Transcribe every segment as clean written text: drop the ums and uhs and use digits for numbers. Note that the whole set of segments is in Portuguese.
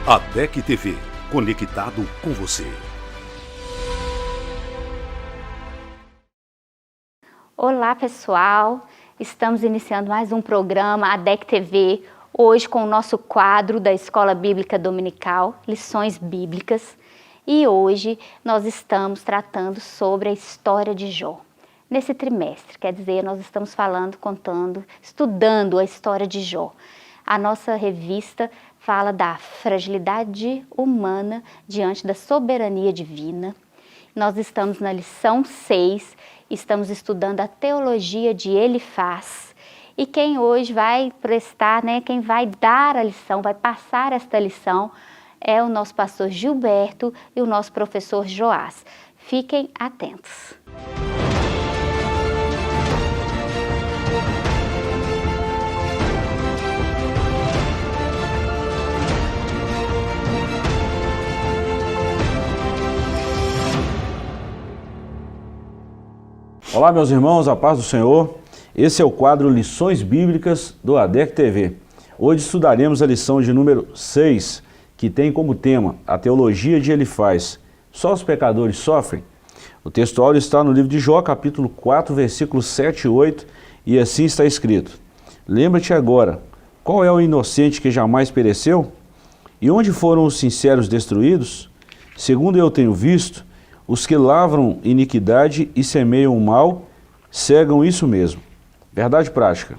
ADEC TV, conectado com você. Olá pessoal, estamos iniciando mais um programa ADEC TV, hoje com o nosso quadro da Escola Bíblica Dominical, Lições Bíblicas, e hoje nós estamos tratando sobre a história de Jó. Nesse trimestre, quer dizer, nós estamos falando, contando, estudando a história de Jó. A nossa revista fala da fragilidade humana diante da soberania divina. Nós estamos na lição 6, estamos estudando a teologia de Elifaz. E quem hoje vai prestar, quem vai dar a lição, vai passar esta lição, é o nosso pastor Gilberto e o nosso professor Joás. Fiquem atentos. Olá meus irmãos, a paz do Senhor. Esse é o quadro Lições Bíblicas do ADEC TV. Hoje estudaremos a lição de número 6, que tem como tema a teologia de Elifaz. Só os pecadores sofrem? O textual está no livro de Jó, capítulo 4, versículos 7 e 8, e assim está escrito: Lembra-te agora, qual é o inocente que jamais pereceu? E onde foram os sinceros destruídos? Segundo eu tenho visto, os que lavram iniquidade e semeiam o mal, cegam isso mesmo. Verdade prática.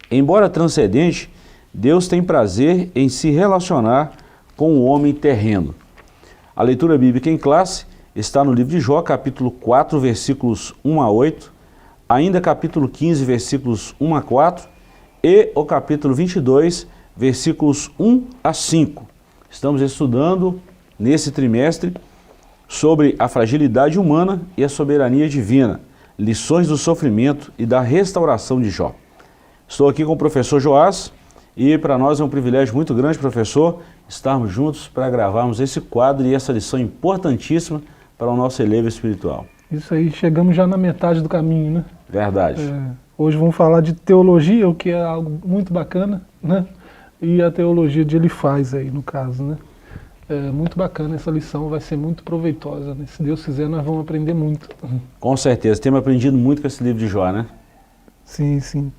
Embora transcendente, Deus tem prazer em se relacionar com o homem terreno. A leitura bíblica em classe está no livro de Jó, capítulo 4, versículos 1 a 8, ainda capítulo 15, versículos 1 a 4, e o capítulo 22, versículos 1 a 5. Estamos estudando nesse trimestre sobre a fragilidade humana e a soberania divina, lições do sofrimento e da restauração de Jó. Estou aqui com o professor Joás e para nós é um privilégio muito grande, professor, estarmos juntos para gravarmos esse quadro e essa lição importantíssima para o nosso elevo espiritual. Isso aí, chegamos já na metade do caminho, né? Verdade. Hoje vamos falar de teologia, o que é algo muito bacana, né? E a teologia de Elifaz aí, no caso, né? É muito bacana essa lição, vai ser muito proveitosa, né? Se Deus quiser, nós vamos aprender muito. Com certeza, temos aprendido muito com esse livro de Jó, né? Sim, sim.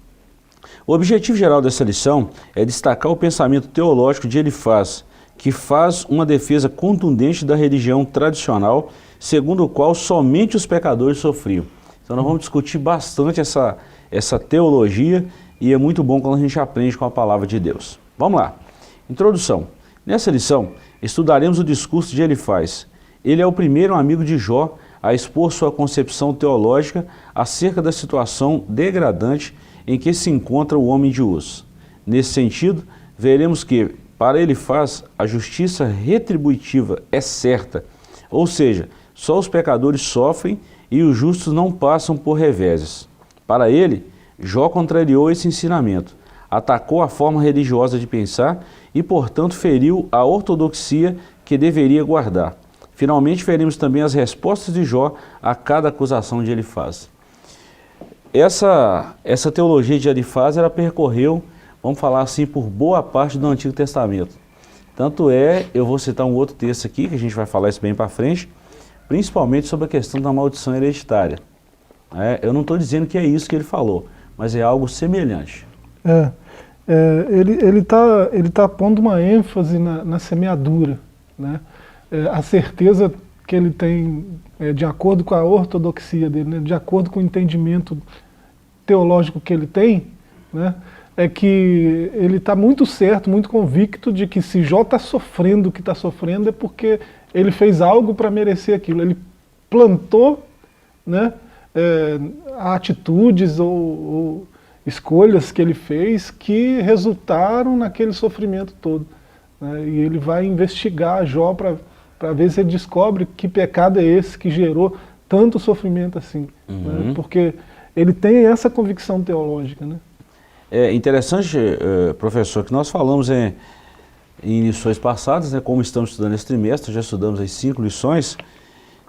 O objetivo geral dessa lição é destacar o pensamento teológico de Elifaz, que faz uma defesa contundente da religião tradicional, segundo o qual somente os pecadores sofriam. Então nós vamos discutir bastante essa teologia e é muito bom quando a gente aprende com a palavra de Deus. Vamos lá. Introdução. Nessa lição, estudaremos o discurso de Elifaz. Ele é o primeiro amigo de Jó a expor sua concepção teológica acerca da situação degradante em que se encontra o homem de Uz. Nesse sentido, veremos que, para Elifaz, a justiça retributiva é certa, ou seja, só os pecadores sofrem e os justos não passam por reveses. Para ele, Jó contrariou esse ensinamento, atacou a forma religiosa de pensar e, portanto, feriu a ortodoxia que deveria guardar. Finalmente, veremos também as respostas de Jó a cada acusação de Elifaz. Essa teologia de Elifaz, ela percorreu, vamos falar assim, por boa parte do Antigo Testamento. Tanto é, eu vou citar um outro texto aqui, que a gente vai falar isso bem para frente, principalmente sobre a questão da maldição hereditária. Eu não estou dizendo que é isso que ele falou, mas é algo semelhante. Ele tá pondo uma ênfase na semeadura, né? A certeza que ele tem, de acordo com a ortodoxia dele, né? De acordo com o entendimento teológico que ele tem, né? É que ele está muito certo, muito convicto de que se Jó está sofrendo o que está sofrendo é porque ele fez algo para merecer aquilo. Ele plantou, né? Atitudes ou escolhas que ele fez que resultaram naquele sofrimento todo, né? E ele vai investigar Jó para ver se ele descobre que pecado é esse que gerou tanto sofrimento assim, né? Porque ele tem essa convicção teológica, né? É interessante, professor, que nós falamos em lições passadas, né, como estamos estudando esse trimestre, já estudamos as 5 lições,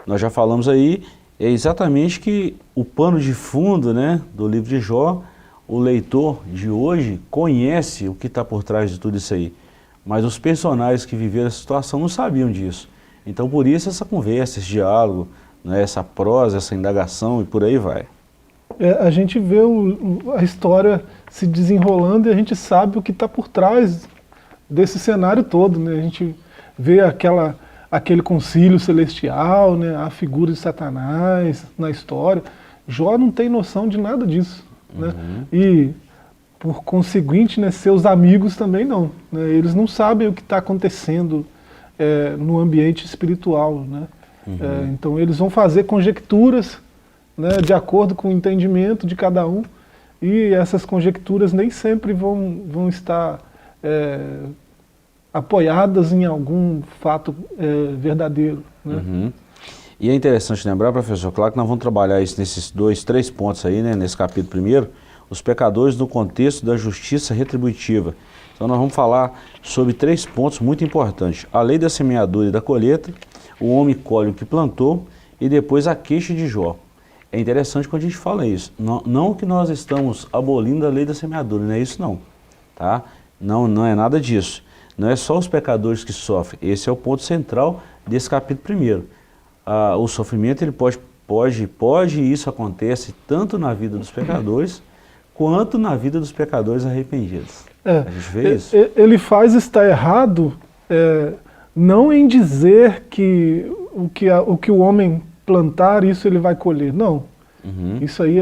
nós já falamos aí exatamente que o pano de fundo, né, do livro de Jó, o leitor de hoje conhece o que está por trás de tudo isso aí. mas os personagens que viveram essa situação não sabiam disso. Então por isso essa conversa, esse diálogo, né, essa prosa, essa indagação e por aí vai. A gente vê a história se desenrolando e a gente sabe o que está por trás desse cenário todo, né? A gente vê aquele concílio celestial, né? A figura de Satanás na história. Jó não tem noção de nada disso, né? E, por conseguinte, né, seus amigos também não, né? Eles não sabem o que está acontecendo no ambiente espiritual, né? Então eles vão fazer conjecturas, né, de acordo com o entendimento de cada um, e essas conjecturas nem sempre vão estar apoiadas em algum fato verdadeiro, né? E é interessante lembrar, professor, claro que nós vamos trabalhar isso nesses 3 pontos aí, né, nesse capítulo primeiro, os pecadores no contexto da justiça retributiva. Então nós vamos falar sobre 3 pontos muito importantes: a lei da semeadura e da colheita, o homem colhe o que plantou e depois a queixa de Jó. É interessante quando a gente fala isso, não que nós estamos abolindo a lei da semeadura, não é isso não, tá? Não é nada disso, não é só os pecadores que sofrem, esse é o ponto central desse capítulo primeiro. O sofrimento ele pode e isso acontece tanto na vida dos pecadores quanto na vida dos pecadores arrependidos. A gente vê isso. Ele faz estar errado não em dizer que o que o homem plantar, isso ele vai colher. Não. Isso aí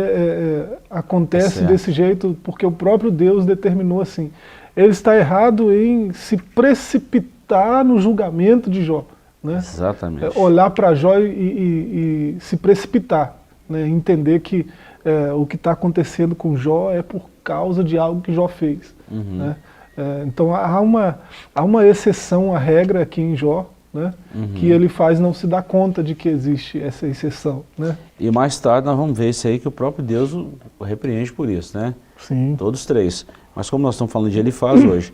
acontece desse jeito porque o próprio Deus determinou assim. Ele está errado em se precipitar no julgamento de Jó, né? Exatamente. Olhar para Jó e se precipitar, né? Entender que o que está acontecendo com Jó é por causa de algo que Jó fez, né? Então há uma exceção à regra aqui em Jó, né? Que ele faz não se dar conta de que existe essa exceção, né? E mais tarde nós vamos ver isso aí que o próprio Deus o repreende por isso, né? Sim. Todos 3. Mas como nós estamos falando de Elifaz hoje,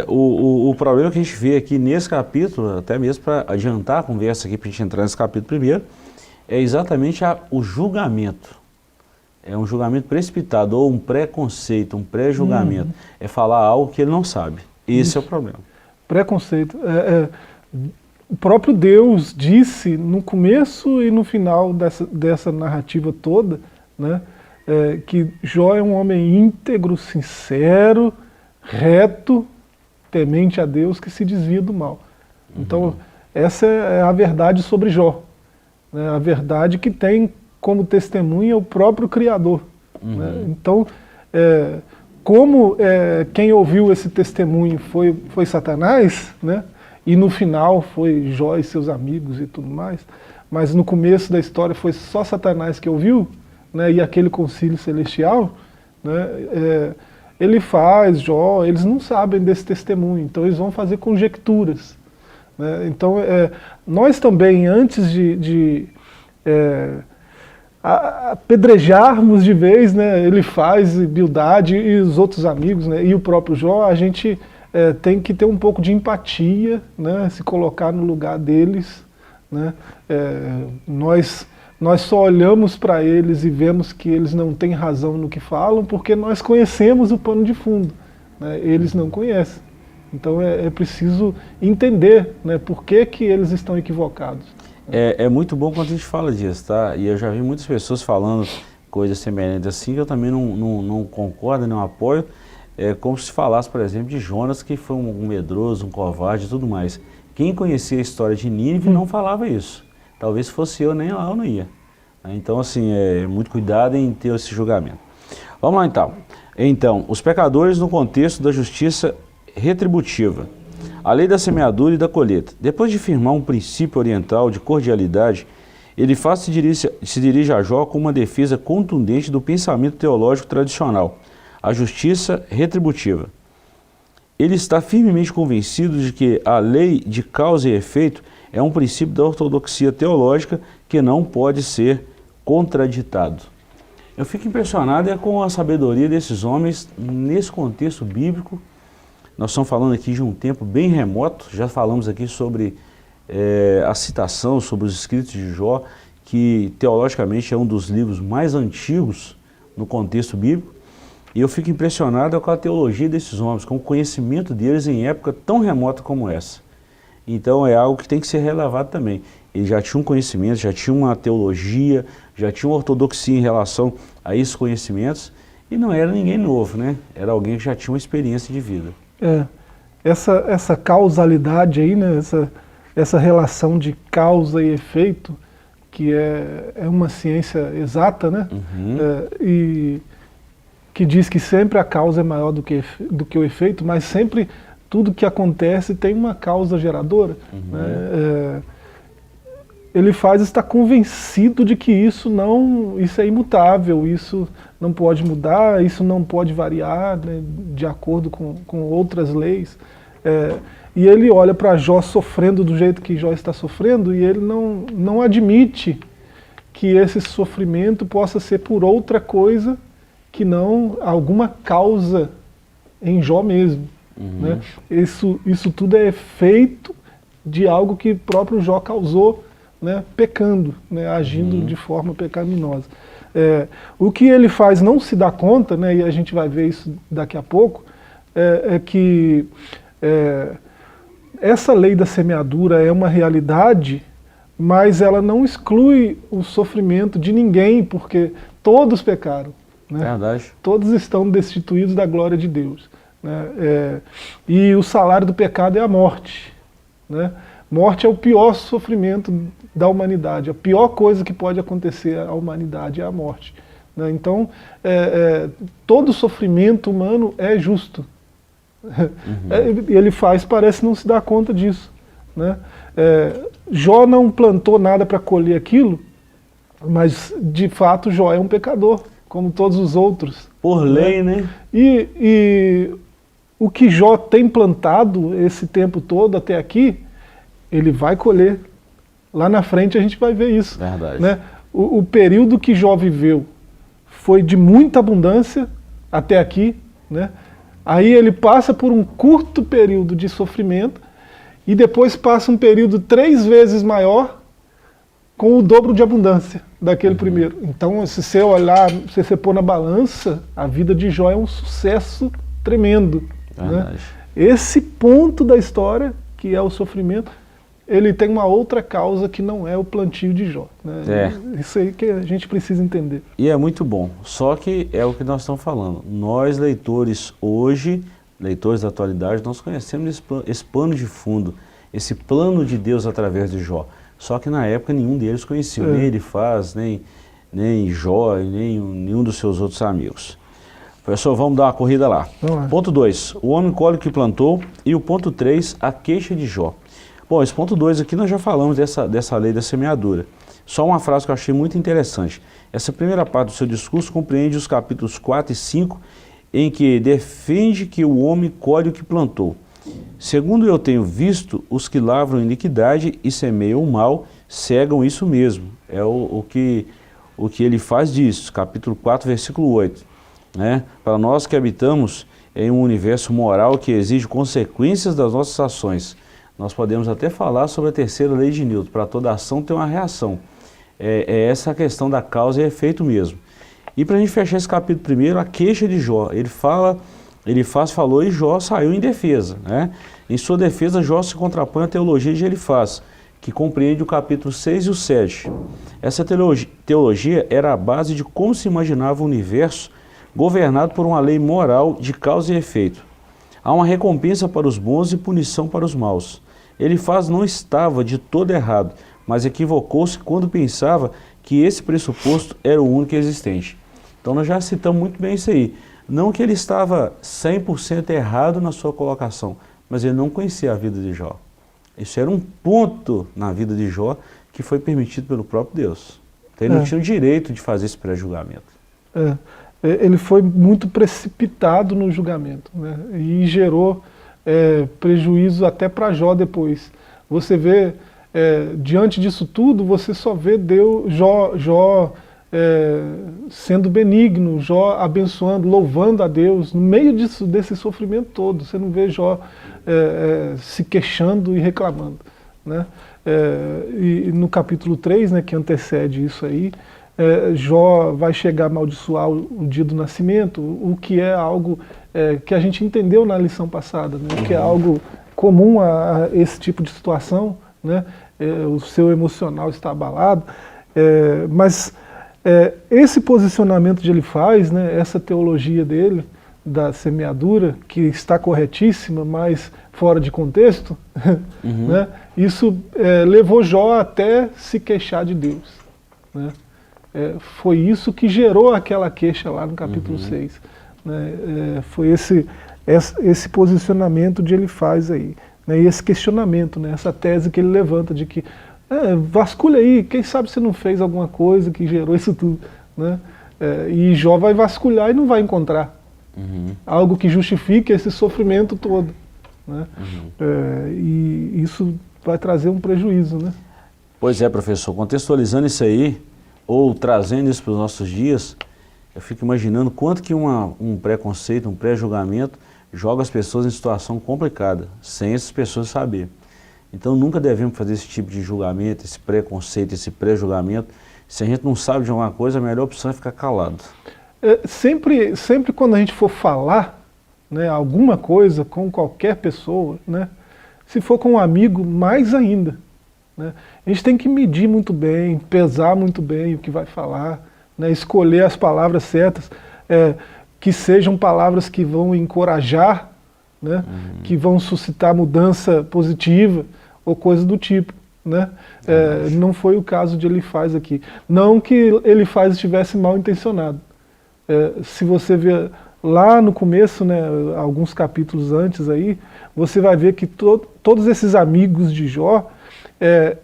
o problema que a gente vê aqui nesse capítulo, até mesmo para adiantar a conversa aqui para a gente entrar nesse capítulo primeiro, é exatamente o julgamento. É um julgamento precipitado, ou um preconceito, um pré-julgamento. É falar algo que ele não sabe. Esse é o problema. Preconceito. O próprio Deus disse no começo e no final dessa narrativa toda, né, que Jó é um homem íntegro, sincero, reto, temente a Deus, que se desvia do mal. Então, essa é a verdade sobre Jó, né, a verdade que tem como testemunha o próprio Criador, né? Então, como quem ouviu esse testemunho foi Satanás, né? E no final foi Jó e seus amigos e tudo mais, mas no começo da história foi só Satanás que ouviu, né? E aquele concílio celestial, né? Jó, eles não sabem desse testemunho, então eles vão fazer conjecturas, né? Então, nós também, antes de apedrejarmos de vez, né, Elifaz, Bildade e os outros amigos, né, e o próprio Jó, a gente tem que ter um pouco de empatia, né, se colocar no lugar deles, né. Nós só olhamos para eles e vemos que eles não têm razão no que falam porque nós conhecemos o pano de fundo, né, eles não conhecem. Então é preciso entender, né, por que eles estão equivocados. É muito bom quando a gente fala disso, tá? E eu já vi muitas pessoas falando coisas semelhantes assim, que eu também não concordo, não apoio. É como se falasse, por exemplo, de Jonas, que foi um medroso, um covarde e tudo mais. Quem conhecia a história de Nínive não falava isso. Talvez fosse eu, nem lá eu não ia. Então, assim, muito cuidado em ter esse julgamento. Vamos lá, então. Então, os pecadores no contexto da justiça retributiva. A lei da semeadura e da colheita. Depois de firmar um princípio oriental de cordialidade, Elifaz se dirige a Jó com uma defesa contundente do pensamento teológico tradicional, a justiça retributiva. Ele está firmemente convencido de que a lei de causa e efeito é um princípio da ortodoxia teológica que não pode ser contraditado. Eu fico impressionado com a sabedoria desses homens nesse contexto bíblico. Nós estamos falando aqui de um tempo bem remoto, já falamos aqui sobre a citação, sobre os escritos de Jó, que teologicamente é um dos livros mais antigos no contexto bíblico. E eu fico impressionado com a teologia desses homens, com o conhecimento deles em época tão remota como essa. Então é algo que tem que ser relevado também. Eles já tinham um conhecimento, já tinham uma teologia, já tinham uma ortodoxia em relação a esses conhecimentos, e não era ninguém novo, né? Era alguém que já tinha uma experiência de vida. Essa causalidade aí, né? Essa relação de causa e efeito, que é uma ciência exata, né? E que diz que sempre a causa é maior do que o efeito, mas sempre tudo que acontece tem uma causa geradora. Né? Ele faz estar convencido de que isso é imutável, isso não pode mudar, isso não pode variar, né, de acordo com outras leis. E ele olha para Jó sofrendo do jeito que Jó está sofrendo, e ele não admite que esse sofrimento possa ser por outra coisa que não alguma causa em Jó mesmo. Né? Isso tudo é efeito de algo que próprio Jó causou, né, pecando, né, agindo de forma pecaminosa. O que ele faz não se dá conta, né, e a gente vai ver isso daqui a pouco, é que essa lei da semeadura é uma realidade, mas ela não exclui o sofrimento de ninguém, porque todos pecaram. Né? Verdade. Todos estão destituídos da glória de Deus. Né? E o salário do pecado é a morte. Né? Morte é o pior sofrimento da humanidade. A pior coisa que pode acontecer à humanidade é a morte. Né? Então, todo sofrimento humano é justo. Ele parece não se dar conta disso. Né? Jó não plantou nada para colher aquilo, mas de fato Jó é um pecador, como todos os outros. Por lei, né? E o que Jó tem plantado esse tempo todo até aqui, ele vai colher. Lá na frente a gente vai ver isso. Verdade. Né? O período que Jó viveu foi de muita abundância até aqui. Né? Aí ele passa por um curto período de sofrimento e depois passa um período 3 vezes maior com o dobro de abundância daquele primeiro. Então, se você olhar, se você pôr na balança, a vida de Jó é um sucesso tremendo. Né? Esse ponto da história, que é o sofrimento, ele tem uma outra causa que não é o plantio de Jó. Né? Isso aí que a gente precisa entender. E é muito bom, só que é o que nós estamos falando. Nós, leitores hoje, leitores da atualidade, nós conhecemos esse pano de fundo, esse plano de Deus através de Jó. Só que na época nenhum deles conhecia, nem Elifaz, nem Jó, nem nenhum dos seus outros amigos. Professor, vamos dar uma corrida lá. Ponto 2, o homem colhe o que plantou, e o ponto 3, a queixa de Jó. Bom, esse ponto 2 aqui nós já falamos dessa lei da semeadura. Só uma frase que eu achei muito interessante. Essa primeira parte do seu discurso compreende os capítulos 4 e 5, em que defende que o homem colhe o que plantou. Segundo eu tenho visto, os que lavram iniquidade e semeiam o mal, cegam isso mesmo. É o que ele faz disso, capítulo 4, versículo 8. Né? Para nós que habitamos em um universo moral que exige consequências das nossas ações, nós podemos até falar sobre a terceira lei de Newton, para toda ação ter uma reação. É essa questão da causa e efeito mesmo. E para a gente fechar esse capítulo primeiro, a queixa de Jó. Elifaz falou e Jó saiu em defesa. Né? Em sua defesa, Jó se contrapõe à teologia de Elifaz, que compreende o capítulo 6 e o 7. Essa teologia era a base de como se imaginava o universo governado por uma lei moral de causa e efeito. Há uma recompensa para os bons e punição para os maus. Elifaz não estava de todo errado, mas equivocou-se quando pensava que esse pressuposto era o único existente. Então nós já citamos muito bem isso aí. Não que ele estava 100% errado na sua colocação, mas ele não conhecia a vida de Jó. Isso era um ponto na vida de Jó que foi permitido pelo próprio Deus. Então ele não tinha o direito de fazer esse pré-julgamento. Ele foi muito precipitado no julgamento, né? E gerou prejuízo até para Jó depois. Você vê, diante disso tudo, você só vê Jó sendo benigno, Jó abençoando, louvando a Deus, no meio desse sofrimento todo. Você não vê Jó se queixando e reclamando. Né? E no capítulo 3, né, que antecede isso aí, Jó vai chegar a amaldiçoar o dia do nascimento, o que é algo que a gente entendeu na lição passada, né? Que é algo comum a esse tipo de situação, né? O seu emocional está abalado, mas esse posicionamento que ele faz, né? Essa teologia dele, da semeadura, que está corretíssima, mas fora de contexto, né? Isso levou Jó até se queixar de Deus, né? Foi isso que gerou aquela queixa lá no capítulo 6. Né? Foi esse posicionamento de ele faz aí, né? E esse questionamento, né? Essa tese que ele levanta de que vasculha aí, quem sabe você não fez alguma coisa que gerou isso tudo, né? E Jó vai vasculhar e não vai encontrar algo que justifique esse sofrimento todo, né? E isso vai trazer um prejuízo, né? Pois é, professor, contextualizando isso aí, ou trazendo isso para os nossos dias, eu fico imaginando quanto que um preconceito, um pré-julgamento joga as pessoas em situação complicada, sem essas pessoas saber. Então nunca devemos fazer esse tipo de julgamento, esse preconceito, esse pré-julgamento. Se a gente não sabe de alguma coisa, a melhor opção é ficar calado. Sempre quando a gente for falar, né, alguma coisa com qualquer pessoa, né, se for com um amigo, mais ainda, né, a gente tem que medir muito bem, pesar muito bem o que vai falar, né, escolher as palavras certas, que sejam palavras que vão encorajar, né, que vão suscitar mudança positiva ou coisa do tipo. Né? Não foi o caso de Elifaz aqui. Não que Elifaz estivesse mal intencionado. Se você ver lá no começo, né, alguns capítulos antes aí, você vai ver que todos esses amigos de Jó,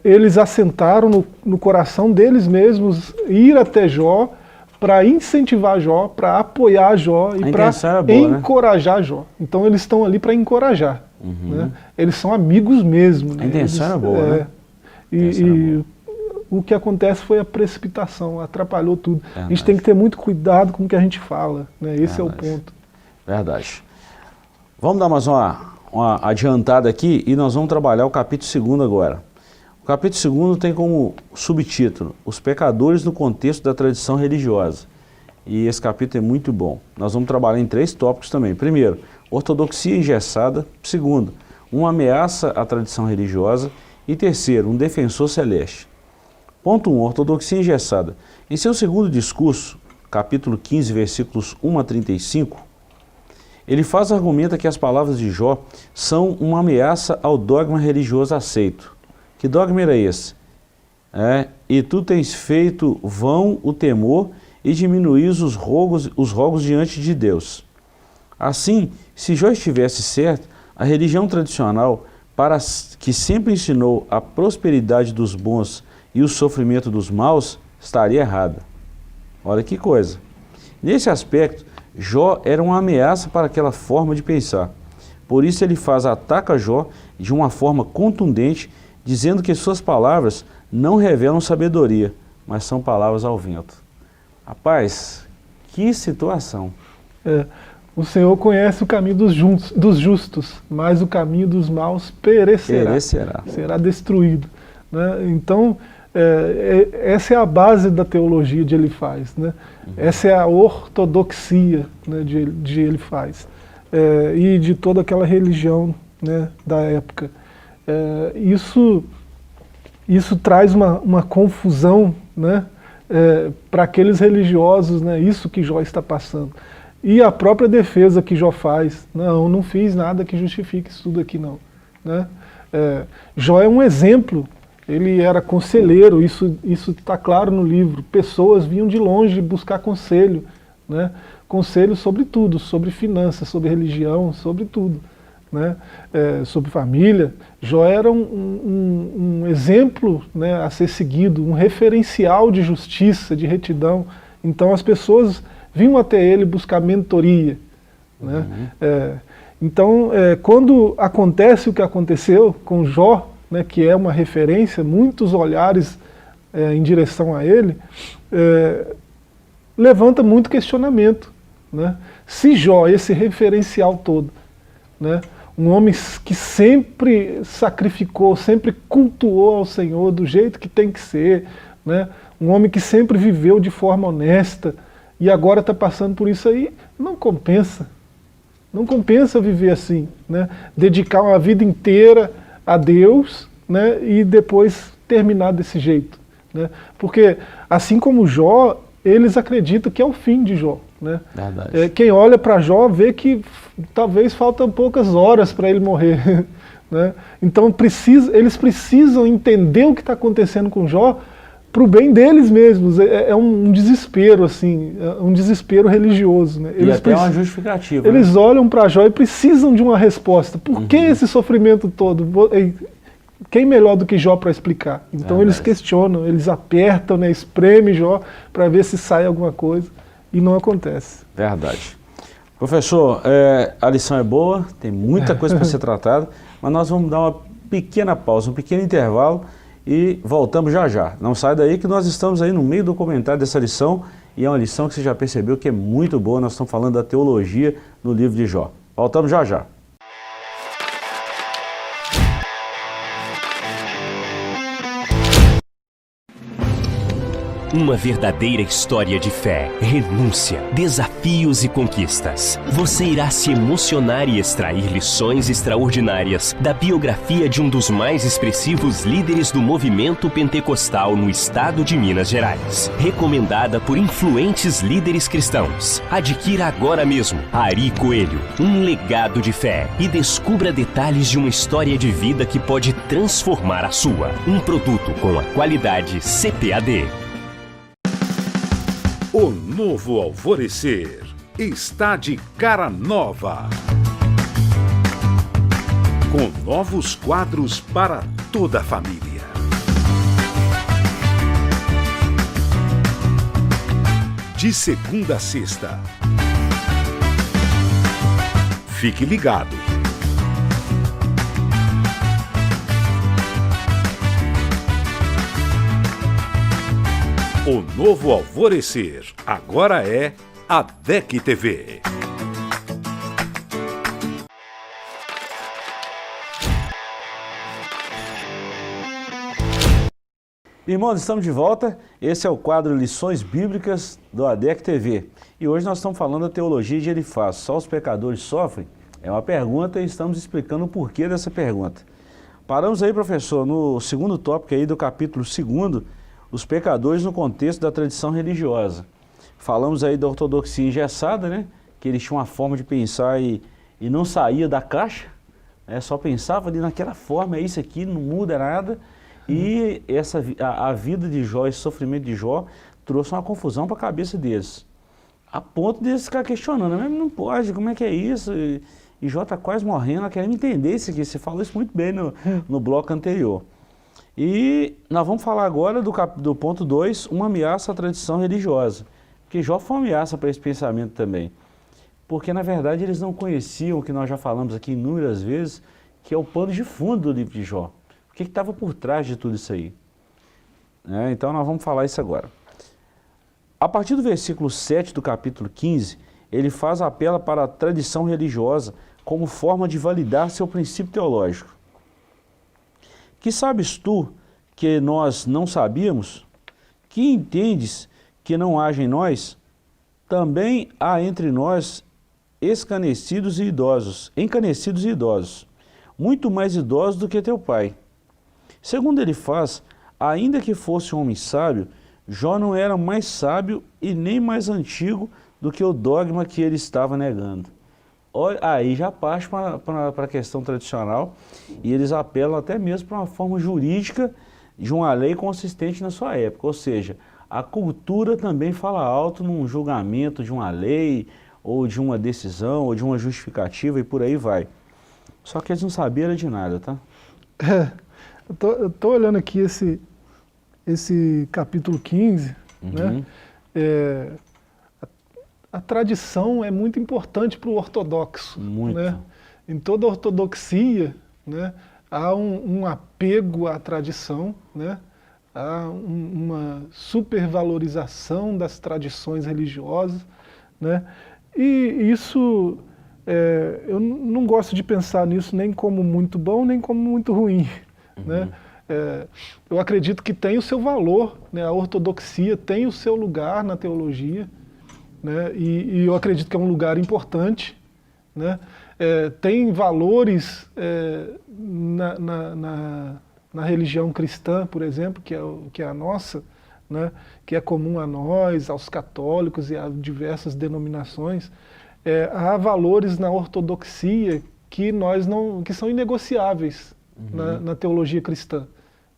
eles assentaram no coração deles mesmos ir até Jó para incentivar Jó, para apoiar Jó e para encorajar, né? Jó. Então eles estão ali para encorajar. Né? Eles são amigos mesmo. Né? A intenção era boa, né? E o que acontece foi a precipitação, atrapalhou tudo. A gente tem que ter muito cuidado com o que a gente fala, né? Esse é o ponto. Verdade. Vamos dar mais uma adiantada aqui e nós vamos trabalhar o capítulo 2 agora. O capítulo 2 tem como subtítulo Os pecadores no contexto da tradição religiosa. E esse capítulo é muito bom. Nós vamos trabalhar em 3 tópicos também. Primeiro, ortodoxia engessada. Segundo, uma ameaça à tradição religiosa. E terceiro, um defensor celeste. Ponto 1, ortodoxia engessada. Em seu segundo discurso, capítulo 15, versículos 1 a 35, ele argumenta que as palavras de Jó são uma ameaça ao dogma religioso aceito. Que dogma era esse? E tu tens feito vão o temor e diminuís os rogos diante de Deus. Assim, se Jó estivesse certo, a religião tradicional, que sempre ensinou a prosperidade dos bons e o sofrimento dos maus, estaria errada. Olha que coisa. Nesse aspecto, Jó era uma ameaça para aquela forma de pensar. Por isso ele ataca Jó de uma forma contundente, dizendo que suas palavras não revelam sabedoria, mas são palavras ao vento. Rapaz, que situação. O Senhor conhece o caminho dos justos, mas o caminho dos maus perecerá. Será destruído. Né? Então, essa é a base da teologia de Elifaz. Né? Essa é a ortodoxia, né, de Elifaz. E de toda aquela religião, né, da época. Isso traz uma confusão, né, para aqueles religiosos, né, isso que Jó está passando. E a própria defesa que Jó faz, não fiz nada que justifique isso tudo aqui não. Né? Jó é um exemplo, ele era conselheiro, isso está claro no livro, pessoas vinham de longe buscar conselho, né? Conselho sobre tudo, sobre finanças, sobre religião, sobre tudo, né? Sobre família. Jó era um exemplo, né, a ser seguido, um referencial de justiça, de retidão. Então as pessoas vinham até ele buscar mentoria. Né? Então, quando acontece o que aconteceu com Jó, né, que é uma referência, muitos olhares em direção a ele, levanta muito questionamento. Né? Se Jó, esse referencial todo, né, um homem que sempre sacrificou, sempre cultuou ao Senhor do jeito que tem que ser, né, um homem que sempre viveu de forma honesta e agora está passando por isso aí, não compensa. Não compensa viver assim, né? Dedicar uma vida inteira a Deus, né? E depois terminar desse jeito, né? Porque assim como Jó, eles acreditam que é o fim de Jó, né? Quem olha para Jó vê que talvez faltam poucas horas para ele morrer, né? Então eles precisam entender o que está acontecendo com Jó para o bem deles mesmos. É um desespero, assim, um desespero religioso, né? E até uma justificativa. Eles olham para Jó e precisam de uma resposta. Por que esse sofrimento todo? Quem melhor do que Jó para explicar? Então eles questionam, eles apertam, né, espremem Jó para ver se sai alguma coisa, e não acontece. Verdade. Professor, a lição é boa, tem muita coisa para ser tratada, mas nós vamos dar uma pequena pausa, um pequeno intervalo e voltamos já já. Não sai daí que nós estamos aí no meio do comentário dessa lição e é uma lição que você já percebeu que é muito boa, nós estamos falando da teologia no livro de Jó. Voltamos já já. Uma verdadeira história de fé, renúncia, desafios e conquistas. Você irá se emocionar e extrair lições extraordinárias da biografia de um dos mais expressivos líderes do movimento pentecostal no estado de Minas Gerais. Recomendada por influentes líderes cristãos. Adquira agora mesmo Ari Coelho, um legado de fé, e descubra detalhes de uma história de vida que pode transformar a sua. Um produto com a qualidade CPAD. O Novo Alvorecer está de cara nova. Com novos quadros para toda a família. De segunda a sexta. Fique ligado. O Novo Alvorecer agora é a DEC TV. Irmãos, estamos de volta. Esse é o quadro Lições Bíblicas do ADEC TV. E hoje nós estamos falando da teologia de Elifaz. Só os pecadores sofrem? É uma pergunta e estamos explicando o porquê dessa pergunta. Paramos aí, professor, no segundo tópico aí do capítulo 2, os pecadores no contexto da tradição religiosa. Falamos aí da ortodoxia engessada, né? Que eles tinham uma forma de pensar e não saía da caixa, né? Só pensava ali naquela forma, é isso aqui, não muda nada. E a vida de Jó, esse sofrimento de Jó, trouxe uma confusão para a cabeça deles. A ponto deles ficar questionando, mas não pode, como é que é isso? E Jó está quase morrendo, querendo entender isso aqui. Você falou isso muito bem no bloco anterior. E nós vamos falar agora do ponto 2, uma ameaça à tradição religiosa. Porque Jó foi uma ameaça para esse pensamento também. Porque, na verdade, eles não conheciam o que nós já falamos aqui inúmeras vezes, que é o pano de fundo do livro de Jó. O que estava por trás de tudo isso aí? Então nós vamos falar isso agora. A partir do versículo 7 do capítulo 15, ele faz apelo para a tradição religiosa como forma de validar seu princípio teológico. Que sabes tu que nós não sabíamos? Que entendes que não haja em nós? Também há entre nós encanecidos e idosos, muito mais idosos do que teu pai. Segundo Elifaz, ainda que fosse um homem sábio, Jó não era mais sábio e nem mais antigo do que o dogma que ele estava negando. Aí já parte para a questão tradicional e eles apelam até mesmo para uma forma jurídica de uma lei consistente na sua época. Ou seja, a cultura também fala alto num julgamento de uma lei ou de uma decisão ou de uma justificativa e por aí vai. Só que eles não sabiam de nada, tá? Eu tô olhando aqui esse capítulo 15, né? A tradição é muito importante para o ortodoxo. Muito. Né? Em toda ortodoxia, né, há um apego à tradição, né? Há uma supervalorização das tradições religiosas, né? E isso, eu não gosto de pensar nisso nem como muito bom, nem como muito ruim. Né? Eu acredito que tem o seu valor, né? A ortodoxia tem o seu lugar na teologia, né? E eu acredito que é um lugar importante, né? Tem valores na religião cristã, por exemplo, que é a nossa, né? Que é comum a nós, aos católicos e a diversas denominações. Há valores na ortodoxia que são inegociáveis na teologia cristã,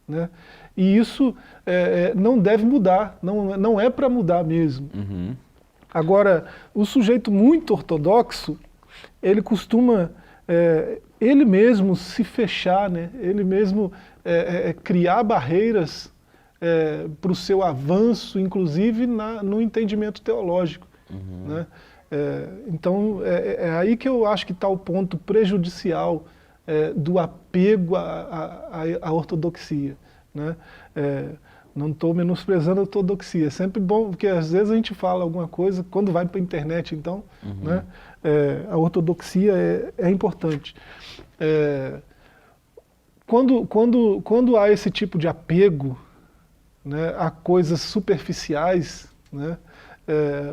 né? E isso não deve mudar, não é para mudar mesmo. Agora, o sujeito muito ortodoxo, ele costuma, ele mesmo se fechar, né? Ele mesmo criar barreiras para o seu avanço, inclusive no entendimento teológico, né? Então, é aí que eu acho que está o ponto prejudicial do apego à ortodoxia, né? Não estou menosprezando a ortodoxia, é sempre bom, porque às vezes a gente fala alguma coisa, quando vai para a internet, então, né? A ortodoxia é importante. Quando há esse tipo de apego, né, a coisas superficiais, né,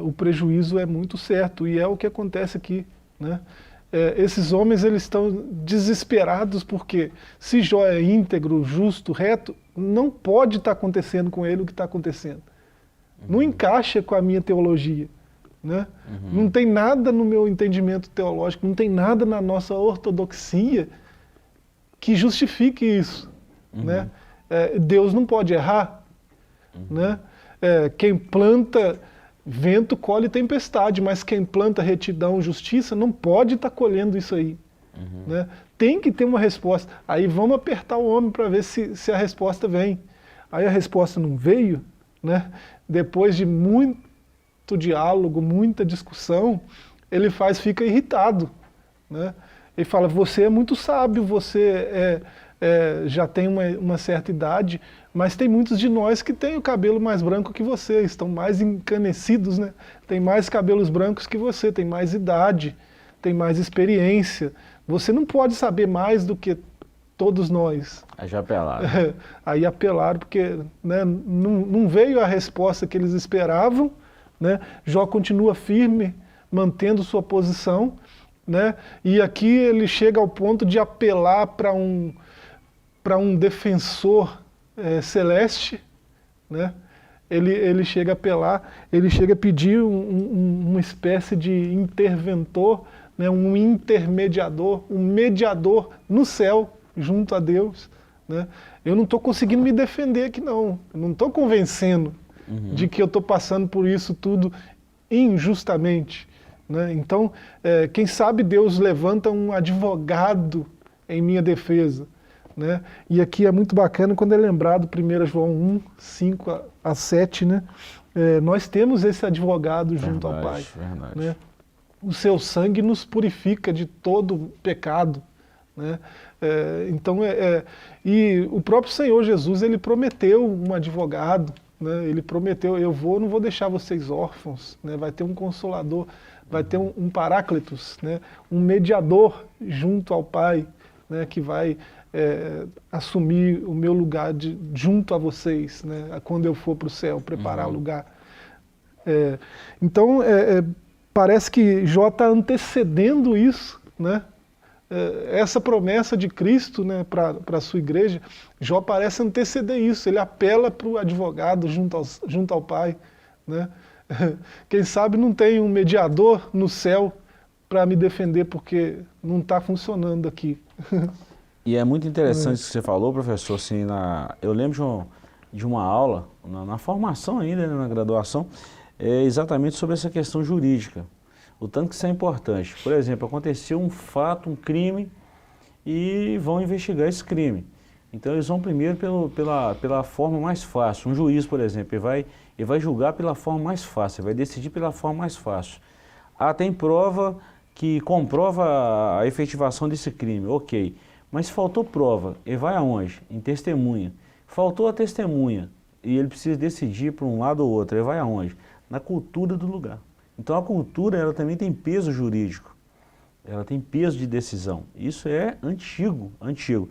o prejuízo é muito certo, e é o que acontece aqui, né? Esses homens, eles estão desesperados porque se Jó é íntegro, justo, reto, não pode estar acontecendo com ele o que está acontecendo. Não encaixa com a minha teologia, né? Não tem nada no meu entendimento teológico, não tem nada na nossa ortodoxia que justifique isso, né? Deus não pode errar, né? Quem planta vento colhe tempestade, mas quem planta retidão, justiça, não pode estar colhendo isso aí, né? Tem que ter uma resposta. Aí vamos apertar o homem para ver se a resposta vem. Aí a resposta não veio, né? Depois de muito diálogo, muita discussão, ele fica irritado, né? Ele fala, você é muito sábio, você já tem uma certa idade, mas tem muitos de nós que têm o cabelo mais branco que você, estão mais encanecidos, né? Tem mais cabelos brancos que você, tem mais idade, tem mais experiência. Você não pode saber mais do que todos nós. Aí já apelaram. Aí apelaram porque, né, não veio a resposta que eles esperavam, né? Jó continua firme, mantendo sua posição, né? E aqui ele chega ao ponto de apelar para um defensor celeste, né? Ele chega a apelar, ele chega a pedir uma espécie de interventor, né? Um intermediador, um mediador no céu, junto a Deus, né? Eu não estou conseguindo me defender aqui não, eu não estou convencendo de que eu estou passando por isso tudo injustamente, né? Então, quem sabe Deus levanta um advogado em minha defesa, né? E aqui é muito bacana quando é lembrado 1 João 1, 5 a 7, né? Nós temos esse advogado junto ao Pai, né? O seu sangue nos purifica de todo pecado, né? Então, e o próprio Senhor Jesus, ele prometeu um advogado, né? Ele prometeu, não vou deixar vocês órfãos, né? Vai ter um consolador, vai ter um paráclitos, né? Um mediador junto ao Pai, né? Que vai assumir o meu lugar junto a vocês, né? Quando eu for para o céu, preparar lugar. Então, parece que Jó está antecedendo isso, né? Essa promessa de Cristo, né, para a sua igreja, Jó parece anteceder isso, ele apela para o advogado junto ao Pai, né? Quem sabe não tem um mediador no céu para me defender, porque não está funcionando aqui. E é muito interessante isso que você falou, professor, assim, eu lembro de uma aula, na formação ainda, né, na graduação, exatamente sobre essa questão jurídica. O tanto que isso é importante. Por exemplo, aconteceu um fato, um crime, e vão investigar esse crime. Então eles vão primeiro pela forma mais fácil. Um juiz, por exemplo, ele vai julgar pela forma mais fácil, ele vai decidir pela forma mais fácil. Tem prova que comprova a efetivação desse crime, ok. Mas faltou prova, ele vai aonde? Em testemunha. Faltou a testemunha, e ele precisa decidir para um lado ou outro, ele vai aonde? Na cultura do lugar. Então a cultura, ela também tem peso jurídico, ela tem peso de decisão. Isso é antigo, antigo.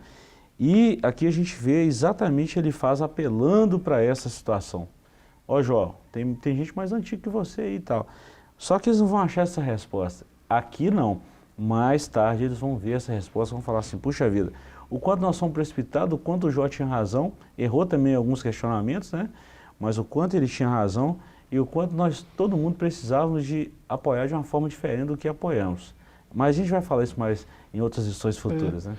E aqui a gente vê exatamente ele faz apelando para essa situação. Ó Jó, tem gente mais antiga que você aí e tal. Só que eles não vão achar essa resposta. Aqui não. Mais tarde eles vão ver essa resposta, vão falar assim, puxa vida, o quanto nós somos precipitados, o quanto o Jó tinha razão, errou também alguns questionamentos, né? Mas o quanto ele tinha razão e o quanto nós, todo mundo, precisávamos de apoiar de uma forma diferente do que apoiamos. Mas a gente vai falar isso mais em outras lições futuras, né?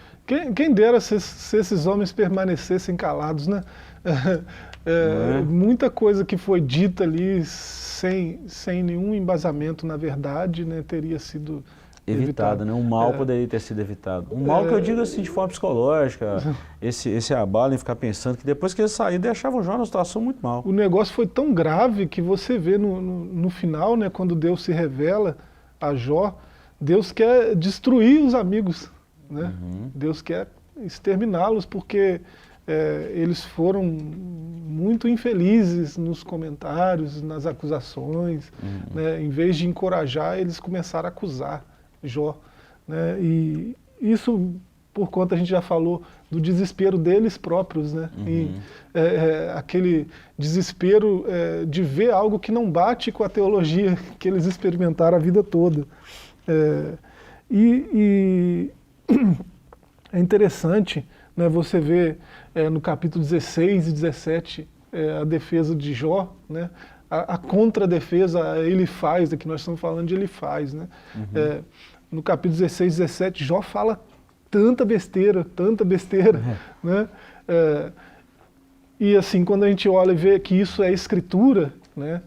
Quem dera se esses homens permanecessem calados, né? Muita coisa que foi dita ali sem nenhum embasamento na verdade, né, teria sido evitada, né? Um mal poderia ter sido evitado. Um mal que eu digo assim, de forma psicológica, esse abalo em ficar pensando que depois que ele saiu, deixava o Jó numa situação muito mal. O negócio foi tão grave que você vê no final, né, quando Deus se revela a Jó, Deus quer destruir os amigos, né? Deus quer exterminá-los porque eles foram muito infelizes nos comentários, nas acusações, né? Em vez de encorajar, eles começaram a acusar Jó, né? E isso por conta, a gente já falou, do desespero deles próprios, né? E, aquele desespero de ver algo que não bate com a teologia que eles experimentaram a vida toda. É interessante, né, você ver no capítulo 16 e 17 a defesa de Jó, né, a contradefesa, ele faz, que nós estamos falando de ele faz, né? No capítulo 16 e 17, Jó fala tanta besteira, né? E assim, quando a gente olha e vê que isso é escritura, né,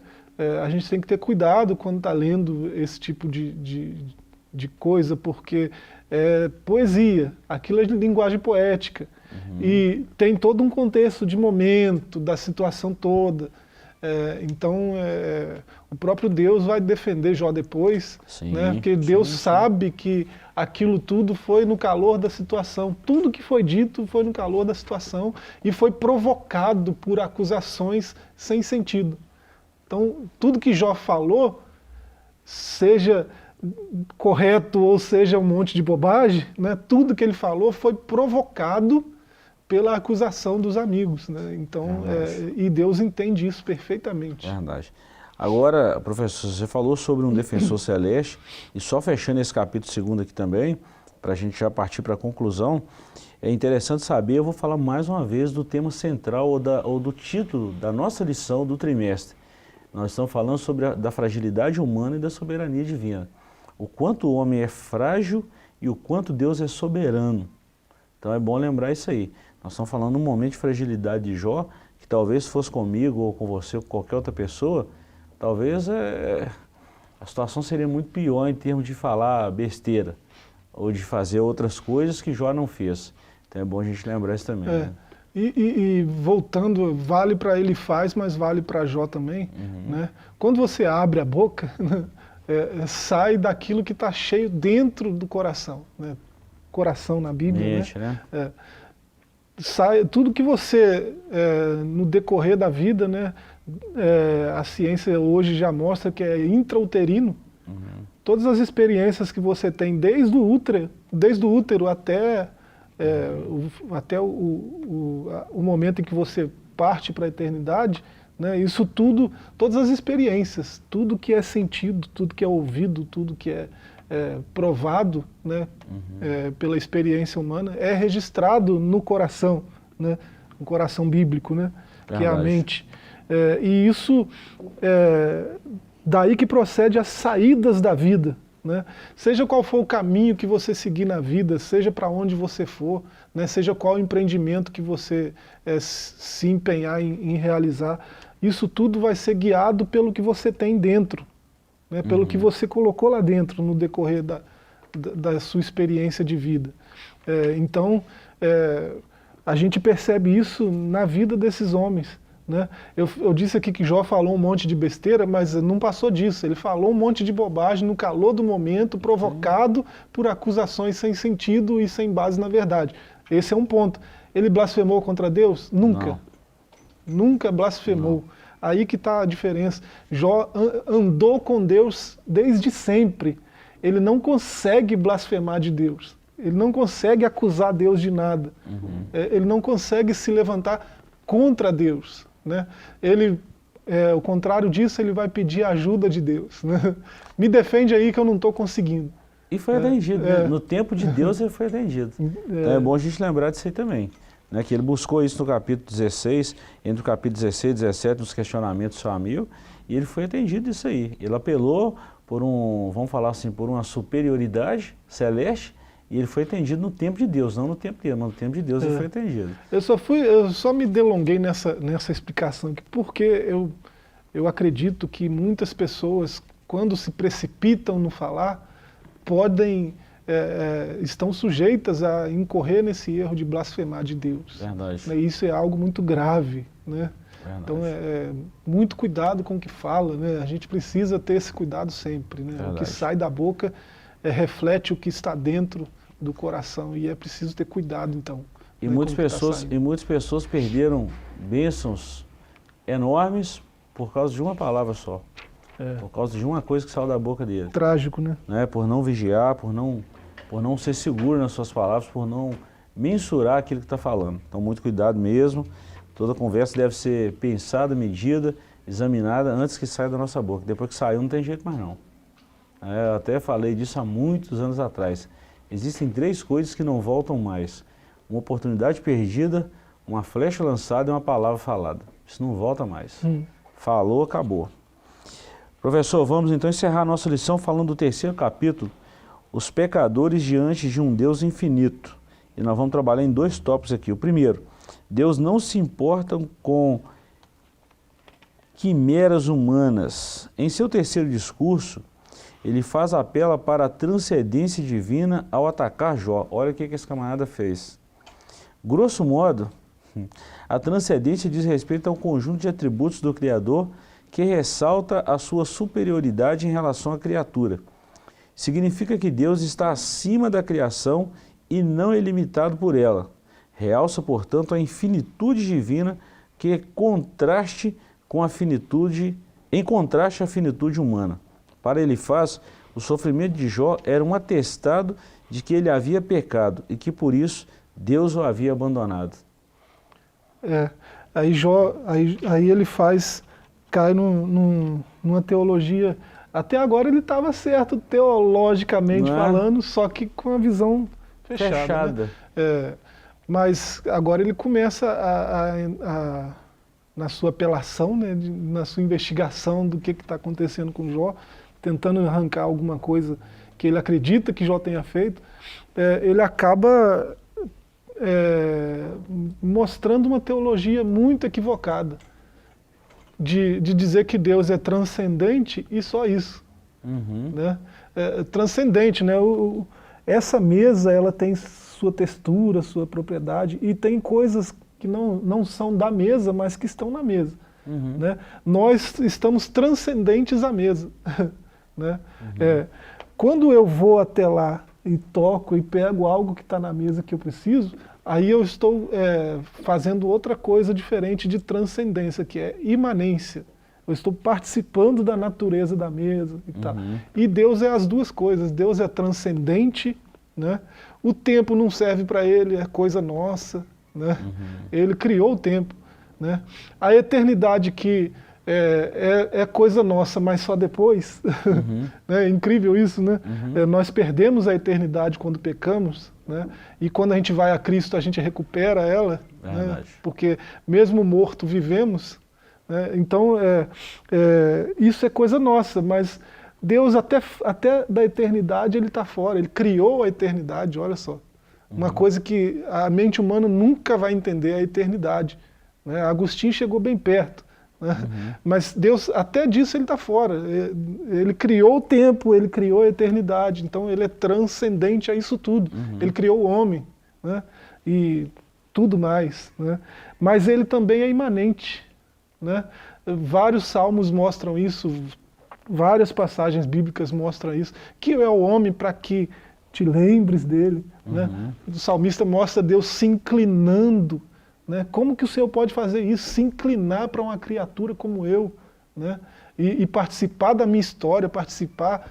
a gente tem que ter cuidado quando está lendo esse tipo de coisa, porque é poesia, aquilo é linguagem poética, e tem todo um contexto de momento, da situação toda. Então, o próprio Deus vai defender Jó depois, né? Porque Deus sabe que aquilo tudo foi no calor da situação. Tudo que foi dito foi no calor da situação e foi provocado por acusações sem sentido. Então, tudo que Jó falou, seja correto ou seja um monte de bobagem, né? Tudo que ele falou foi provocado pela acusação dos amigos, né? Então, e Deus entende isso perfeitamente. Verdade. Agora, professor, você falou sobre um defensor celeste, e só fechando esse capítulo 2 aqui também, para a gente já partir para a conclusão, é interessante saber, eu vou falar mais uma vez do tema central ou do título da nossa lição do trimestre. Nós estamos falando sobre da fragilidade humana e da soberania divina. O quanto o homem é frágil e o quanto Deus é soberano. Então é bom lembrar isso aí. Nós estamos falando num momento de fragilidade de Jó, que talvez fosse comigo ou com você ou com qualquer outra pessoa, talvez a situação seria muito pior em termos de falar besteira ou de fazer outras coisas que Jó não fez. Então é bom a gente lembrar isso também. Né? E voltando, vale para ele faz, mas vale para Jó também. Né? Quando você abre a boca, sai daquilo que está cheio dentro do coração. Né? Coração na Bíblia, Mente, né? Sai tudo que você, no decorrer da vida, né, a ciência hoje já mostra que é intrauterino. Todas as experiências que você tem desde o útero até o momento em que você parte para a eternidade, né, isso tudo, todas as experiências, tudo que é sentido, tudo que é ouvido, tudo que é provado, né, pela experiência humana, é registrado no coração, né, no coração bíblico, né, que é a mente. E isso, daí que procede as saídas da vida. Né? Seja qual for o caminho que você seguir na vida, seja para onde você for, né? Seja qual empreendimento que você se empenhar em realizar, isso tudo vai ser guiado pelo que você tem dentro. Né, pelo que você colocou lá dentro no decorrer da sua experiência de vida. Então, a gente percebe isso na vida desses homens. Né? Eu disse aqui que Jó falou um monte de besteira, mas não passou disso. Ele falou um monte de bobagem no calor do momento, provocado por acusações sem sentido e sem base na verdade. Esse é um ponto. Ele blasfemou contra Deus? Nunca. Nunca blasfemou. Não. Aí que está a diferença. Jó andou com Deus desde sempre. Ele não consegue blasfemar de Deus. Ele não consegue acusar Deus de nada. Ele não consegue se levantar contra Deus, né? Ele, ao contrário disso, ele vai pedir a ajuda de Deus, né? Me defende aí que eu não estou conseguindo. E foi atendido, né? No tempo de Deus ele foi atendido. Então é bom a gente lembrar disso aí também. Né? Que ele buscou isso no capítulo 16, entre o capítulo 16 e 17, nos questionamentos do Samir, e ele foi atendido isso aí. Ele apelou por vamos falar assim, por uma superioridade celeste, e ele foi atendido no tempo de Deus, não no tempo dele, mas no tempo de Deus ele foi atendido. Eu só me delonguei nessa explicação aqui, porque eu acredito que muitas pessoas, quando se precipitam no falar, estão sujeitas a incorrer nesse erro de blasfemar de Deus. Verdade. Né? Isso é algo muito grave, né? Verdade. Então muito cuidado com o que fala, né? A gente precisa ter esse cuidado sempre, né? Verdade. O que sai da boca reflete o que está dentro do coração, e é preciso ter cuidado então. E, né, muitas pessoas perderam bênçãos enormes por causa de uma palavra só. Por causa de uma coisa que saiu da boca dele. Trágico, né? Por não vigiar, por não ser seguro nas suas palavras, por não mensurar aquilo que está falando. Então, muito cuidado mesmo. Toda conversa deve ser pensada, medida, examinada antes que saia da nossa boca. Depois que saiu, não tem jeito mais não. Eu até falei disso há muitos anos atrás. Existem 3 coisas que não voltam mais. Uma oportunidade perdida, uma flecha lançada e uma palavra falada. Isso não volta mais. Falou, acabou. Professor, vamos então encerrar nossa lição falando do 3º capítulo, os pecadores diante de um Deus infinito. E nós vamos trabalhar em 2 tópicos aqui. O primeiro, Deus não se importa com quimeras humanas. Em seu 3º discurso, ele faz apelo para a transcendência divina ao atacar Jó. Olha o que esse camarada fez. Grosso modo, a transcendência diz respeito a um conjunto de atributos do Criador que ressalta a sua superioridade em relação à criatura. Significa que Deus está acima da criação e não é limitado por ela. Realça, portanto, a infinitude divina que contraste com a finitude, em contraste à finitude humana. Para Elifaz, o sofrimento de Jó era um atestado de que ele havia pecado e que por isso Deus o havia abandonado. Aí Elifaz cai numa teologia. Até agora ele estava certo teologicamente falando, só que com a visão fechada. Né? Mas agora ele começa na sua apelação, né, na sua investigação do que está acontecendo com Jó, tentando arrancar alguma coisa que ele acredita que Jó tenha feito, ele acaba mostrando uma teologia muito equivocada, de dizer que Deus é transcendente e só isso. Né? Transcendente, né? Essa mesa ela tem sua textura, sua propriedade, e tem coisas que não são da mesa, mas que estão na mesa. Né? Nós estamos transcendentes à mesa. Né? Quando eu vou até lá e toco e pego algo que está na mesa que eu preciso, aí eu estou fazendo outra coisa diferente de transcendência, que é imanência. Eu estou participando da natureza da mesa e tal. E Deus é as duas coisas. Deus é transcendente, né? O tempo não serve para ele, é coisa nossa, né? Ele criou o tempo, né? A eternidade que é coisa nossa, mas só depois. É incrível isso, né? Nós perdemos a eternidade quando pecamos, né? E quando a gente vai a Cristo, a gente recupera ela, né? Porque mesmo morto vivemos. Então, isso é coisa nossa, mas Deus até da eternidade ele está fora, ele criou a eternidade, olha só. Uma coisa que a mente humana nunca vai entender, a eternidade. Né? Agostinho chegou bem perto, né? Mas Deus, até disso ele está fora. Ele criou o tempo, ele criou a eternidade, então ele é transcendente a isso tudo. Ele criou o homem, né? E tudo mais. Né? Mas ele também é imanente. Né? Vários salmos mostram isso, várias passagens bíblicas mostram isso, que é o homem para que te lembres dele. Né? O salmista mostra Deus se inclinando. Né? Como que o Senhor pode fazer isso? Se inclinar para uma criatura como eu, né? E participar da minha história, participar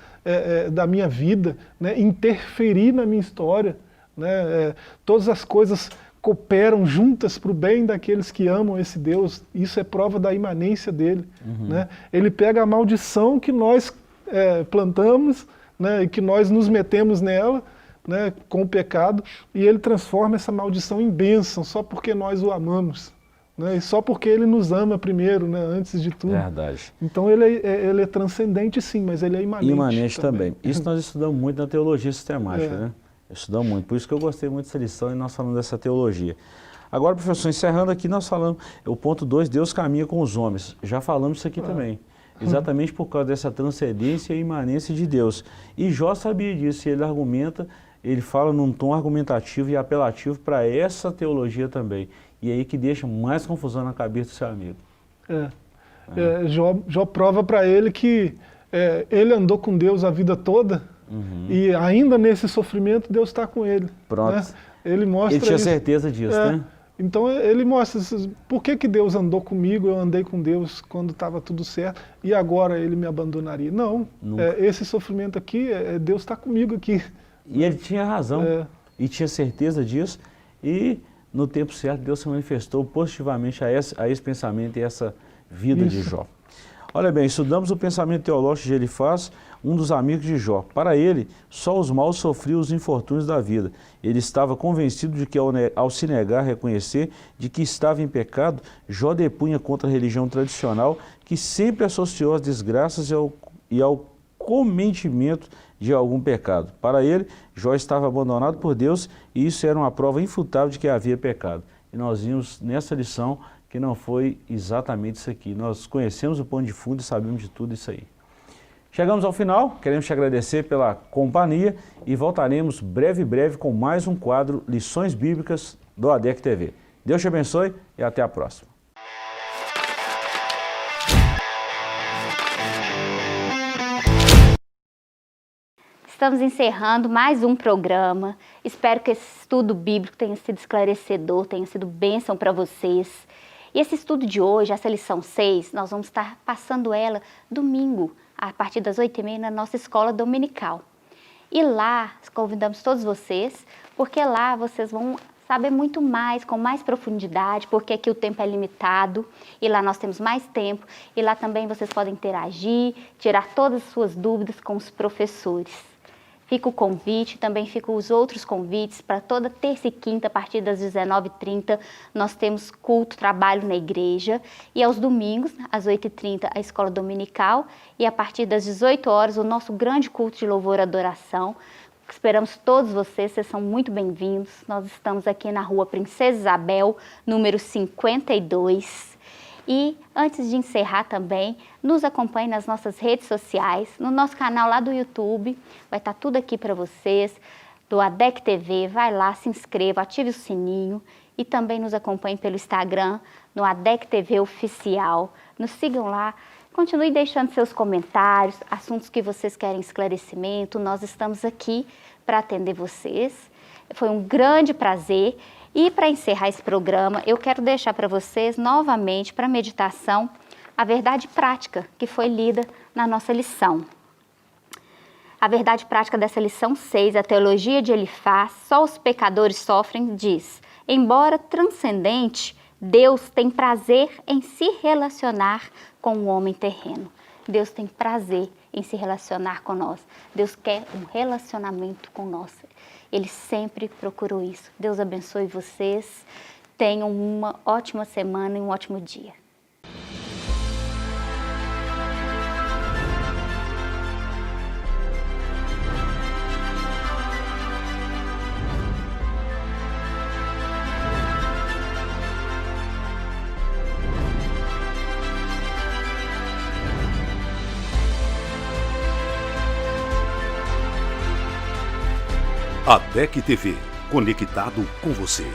da minha vida, né? Interferir na minha história. né? Todas as coisas cooperam juntas para o bem daqueles que amam esse Deus. Isso é prova da imanência dele. Né? Ele pega a maldição que nós plantamos, né, e que nós nos metemos nela, né, com o pecado, e ele transforma essa maldição em bênção, só porque nós o amamos. Né, e só porque ele nos ama primeiro, né, antes de tudo. Verdade. Então ele é transcendente sim, mas ele é imanente. Imanente também. Isso nós estudamos muito na teologia sistemática, né? Estudamos muito, por isso que eu gostei muito dessa lição e nós falamos dessa teologia. Agora, professor, encerrando aqui, nós falamos, o ponto 2, Deus caminha com os homens. Já falamos isso aqui também. Exatamente por causa dessa transcendência e imanência de Deus. E Jó sabia disso, e ele argumenta, ele fala num tom argumentativo e apelativo para essa teologia também. E é aí que deixa mais confusão na cabeça do seu amigo. Jó prova para ele que ele andou com Deus a vida toda, e ainda nesse sofrimento Deus está com ele. Pronto. Né? Ele mostra ele tinha isso. certeza disso, né? Então ele mostra, por que Deus andou comigo, eu andei com Deus quando estava tudo certo, e agora ele me abandonaria? Não, esse sofrimento aqui, Deus está comigo aqui. E ele tinha razão, e tinha certeza disso, e no tempo certo Deus se manifestou positivamente a esse pensamento e essa vida de Jó. Olha bem, estudamos o pensamento teológico de Elifaz, um dos amigos de Jó. Para ele, só os maus sofriam os infortúnios da vida. Ele estava convencido de que ao se negar, reconhecer de que estava em pecado, Jó depunha contra a religião tradicional que sempre associou as desgraças e ao cometimento de algum pecado. Para ele, Jó estava abandonado por Deus e isso era uma prova infutável de que havia pecado. E nós vimos nessa lição que não foi exatamente isso aqui. Nós conhecemos o pano de fundo e sabemos de tudo isso aí. Chegamos ao final, queremos te agradecer pela companhia e voltaremos breve com mais um quadro Lições Bíblicas do ADEC TV. Deus te abençoe e até a próxima. Estamos encerrando mais um programa. Espero que esse estudo bíblico tenha sido esclarecedor, tenha sido bênção para vocês. E esse estudo de hoje, essa lição 6, nós vamos estar passando ela domingo, a partir das 8h30 na nossa escola dominical. E lá, convidamos todos vocês, porque lá vocês vão saber muito mais, com mais profundidade, porque aqui o tempo é limitado, e lá nós temos mais tempo, e lá também vocês podem interagir, tirar todas as suas dúvidas com os professores. Fica o convite, também ficam os outros convites para toda terça e quinta, a partir das 19h30, nós temos culto, trabalho na igreja. E aos domingos, às 8h30, a escola dominical. E a partir das 18 horas, o nosso grande culto de louvor e adoração. Esperamos todos vocês são muito bem-vindos. Nós estamos aqui na rua Princesa Isabel, número 52. E antes de encerrar também, nos acompanhe nas nossas redes sociais, no nosso canal lá do YouTube, vai estar tudo aqui para vocês, do ADEC TV, vai lá, se inscreva, ative o sininho e também nos acompanhe pelo Instagram, no ADEC TV Oficial. Nos sigam lá, continue deixando seus comentários, assuntos que vocês querem esclarecimento, nós estamos aqui para atender vocês. Foi um grande prazer. E para encerrar esse programa, eu quero deixar para vocês novamente, para meditação, a verdade prática que foi lida na nossa lição. A verdade prática dessa lição 6, a teologia de Elifaz, só os pecadores sofrem, diz: embora transcendente, Deus tem prazer em se relacionar com o homem terreno. Deus tem prazer em se relacionar com nós. Deus quer um relacionamento com nós. Ele sempre procurou isso. Deus abençoe vocês. Tenham uma ótima semana e um ótimo dia. ADEC TV, conectado com você.